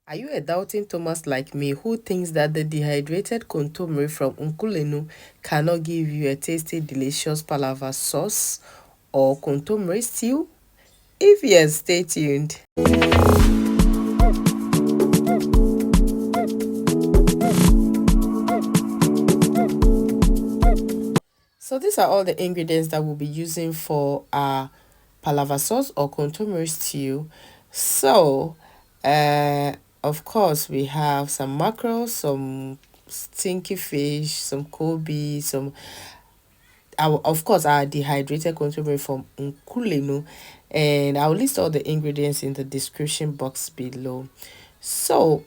Are you a doubting Thomas like me who thinks that the dehydrated kontomire from Nkulenu cannot give you a tasty, delicious palava sauce or kontomire stew? If yes, stay tuned. So these are all the ingredients that we'll be using for our palava sauce or kontomire stew. So, of course, we have some mackerel, some stinky fish, some koobi, some of course our dehydrated kontomire from Nkulenu, and I'll list all the ingredients in the description box below. So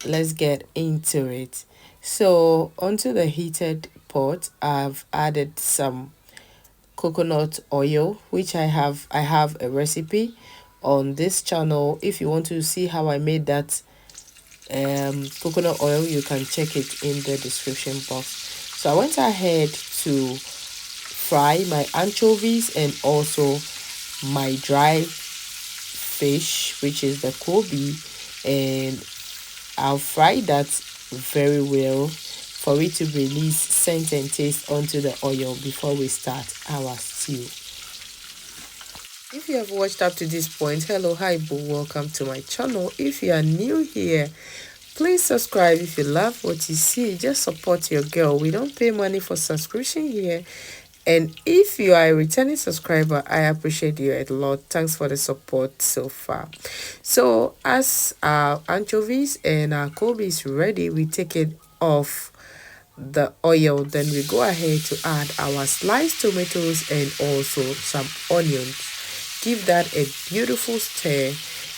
let's get into it. So onto the heated pot, I've added some coconut oil, which I have a recipe on this channel. If you want to see how I made that coconut oil, you can check it in the description box. So I went ahead to fry my anchovies and also my dry fish, which is the koobi, and I'll fry that very well for it to release scent and taste onto the oil before we start our stew. If you have watched up to this point, hello, hi, boo, welcome to my channel. If you are new here, please subscribe. If you love what you see, just support your girl. We don't pay money for subscription here. And if you are a returning subscriber, I appreciate you a lot. Thanks for the support so far. So as our anchovies and our koobi is ready, we take it off the oil. Then we go ahead to add our sliced tomatoes and also some onions. Give that a beautiful stir.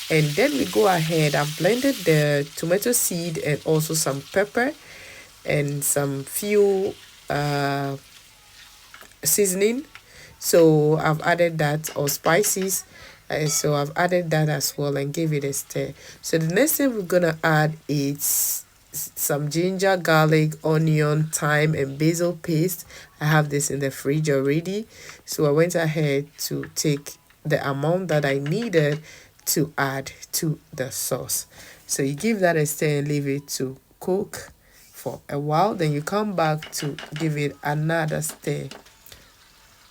And then we go ahead. I've blended the tomato seed and also some pepper and some few seasoning. So I've added that, or spices, so I've added that as well and give it a stir. So the next thing we're gonna add is some ginger, garlic, onion, thyme and basil paste. I have this in the fridge already, so I went ahead to take the amount that I needed to add to the sauce. So you give that a stir and leave it to cook for a while. Then you come back to give it another stir,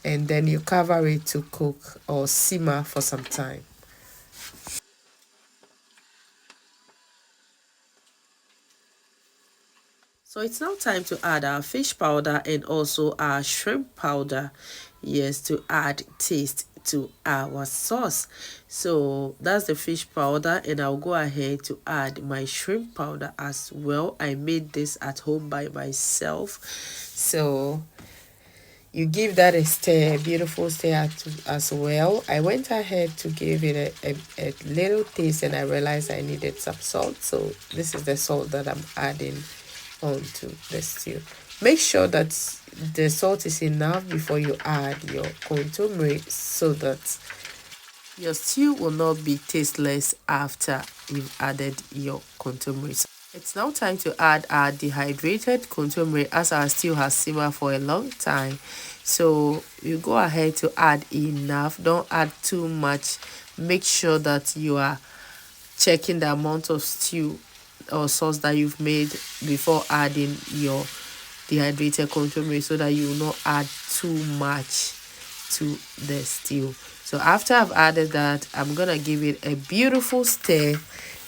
and then you cover it to cook or simmer for some time. So it's now time to add our fish powder and also our shrimp powder. Yes, to add taste to our sauce. So that's the fish powder, and I'll go ahead to add my shrimp powder as well. I made this at home by myself. So you give that a stir, a beautiful stir as well. I went ahead to give it a little taste, and I realized I needed some salt. So this is the salt that I'm adding onto the stew. Make sure that the salt is enough before you add your kontomire, so that your stew will not be tasteless after you've added your kontomire. It's now time to add our dehydrated kontomire, as our stew has simmered for a long time. So you go ahead to add enough. Don't add too much. Make sure that you are checking the amount of stew or sauce that you've made before adding your dehydrated kontomire, so that you will not add too much to the stew. So after I've added that, I'm gonna give it a beautiful stir.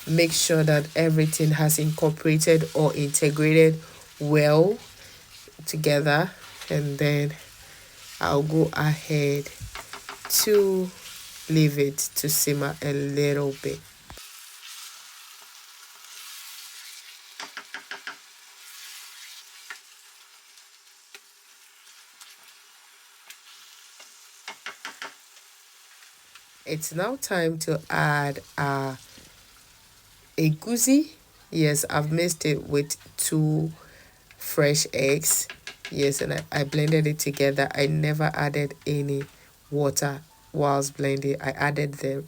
Make sure that everything has incorporated or integrated well together, and then I'll go ahead to leave it to simmer a little bit. It's now time to add egusi. Yes, I've mixed it with 2 fresh eggs. Yes, and I blended it together. I never added any water whilst blending. I added the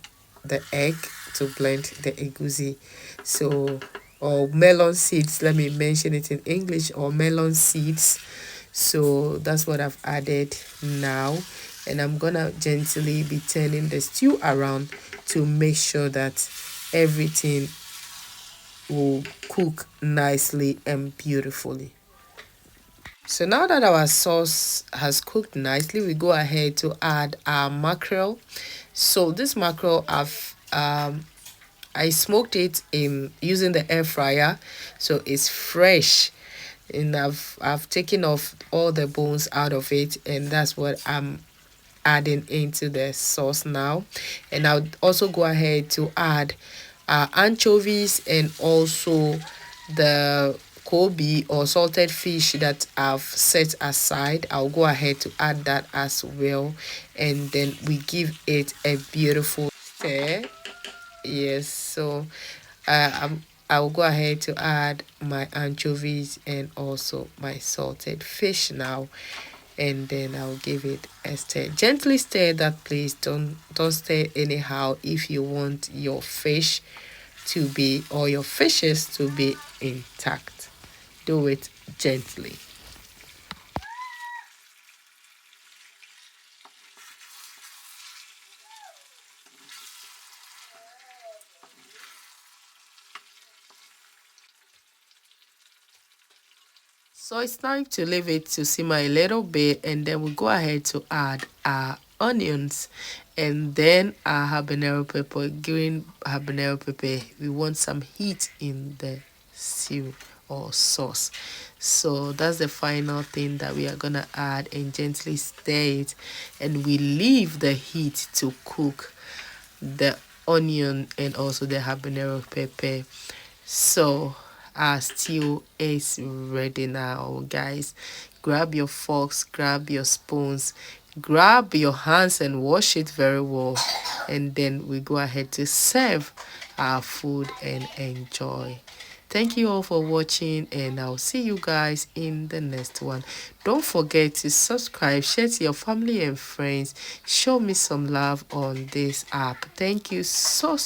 egg to blend the egusi. So, or melon seeds, let me mention it in English, or melon seeds. So that's what I've added now, and I'm gonna gently be turning the stew around to make sure that everything will cook nicely and beautifully. So now that our sauce has cooked nicely, we go ahead to add our mackerel. So this mackerel I smoked it in using the air fryer, so it's fresh, and I've taken off all the bones out of it, and that's what I'm adding into the sauce now. And I'll also go ahead to add anchovies and also the koobi or salted fish that I've set aside. I'll go ahead to add that as well, and then we give it a beautiful stir. Yes, so I will go ahead to add my anchovies and also my salted fish now, and then I'll give it a stir. Gently stir that, please. Don't stir anyhow if you want your fish to be, or your fishes to be intact. Do it gently. So it's time to leave it to simmer a little bit, and then we go ahead to add our onions and then our habanero pepper, green habanero pepper. We want some heat in the stew or sauce. So that's the final thing that we are gonna add, and gently stir it, and we leave the heat to cook the onion and also the habanero pepper. So our stew is ready now, guys. Grab your forks, grab your spoons, grab your hands and wash it very well, and then we go ahead to serve our food and enjoy. Thank you all for watching, and I'll see you guys in the next one. Don't forget to subscribe, share to your family and friends. Show me some love on this app. Thank you so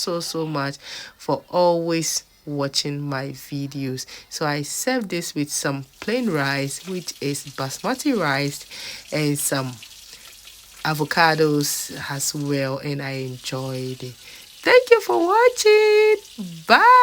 much for always watching my videos. So I serve this with some plain rice, which is basmati rice, and some avocados as well, and I enjoyed it. Thank you for watching. Bye.